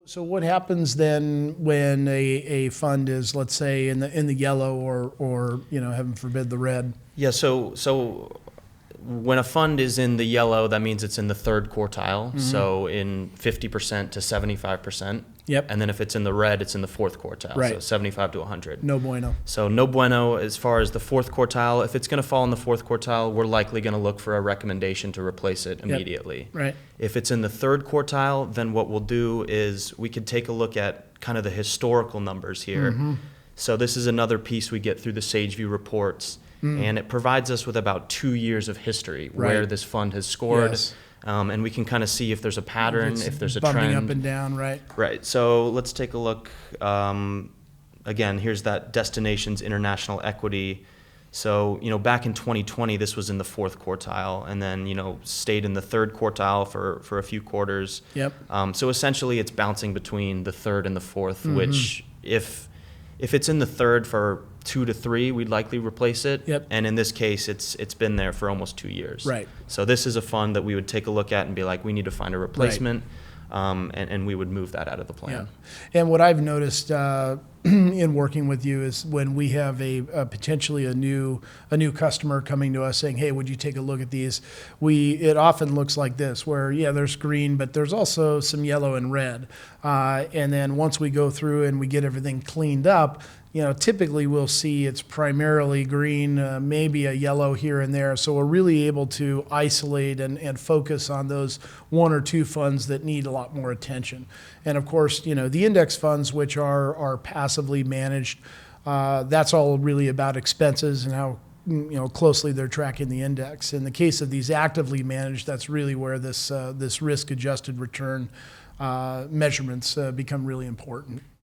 So what happens then when a fund is, let's say, in the yellow or heaven forbid, the red? Yeah, so when a fund is in the yellow, that means it's in the third quartile. Mm-hmm. So in 50% to 75%. Yep. And then if it's in the red, it's in the fourth quartile. Right. So 75 to 100. No bueno. So no bueno as far as the fourth quartile. If it's going to fall in the fourth quartile, we're likely going to look for a recommendation to replace it immediately. Right. If it's in the third quartile, then what we'll do is we could take a look at kind of the historical numbers here. Mm-hmm. So this is another piece we get through the SageView reports. And it provides us with about 2 years of history where this fund has scored. Yes. And we can kind of see if there's a pattern, if there's a bumping trend. up and down, right? Right. So let's take a look. Again, here's that Destinations International Equity. So, back in 2020, this was in the fourth quartile and then, stayed in the third quartile for a few quarters. Yep. So essentially it's bouncing between the third and the fourth, which if it's in the third for 2 to 3, we'd likely replace it. Yep. And in this case, it's been there for almost 2 years. Right. So this is a fund that we would take a look at and be like, we need to find a replacement, and we would move that out of the plan. Yeah. And what I've noticed in working with you is when we have a potentially a new customer coming to us saying, hey, would you take a look at these? It often looks like this, where there's green, but there's also some yellow and red. And then once we go through and we get everything cleaned up, typically we'll see it's primarily green, maybe a yellow here and there. So we're really able to isolate and focus on those 1 or 2 funds that need a lot more attention. And of course, the index funds, which are passively managed, that's all really about expenses and how closely they're tracking the index. In the case of these actively managed, that's really where this risk-adjusted return measurements become really important.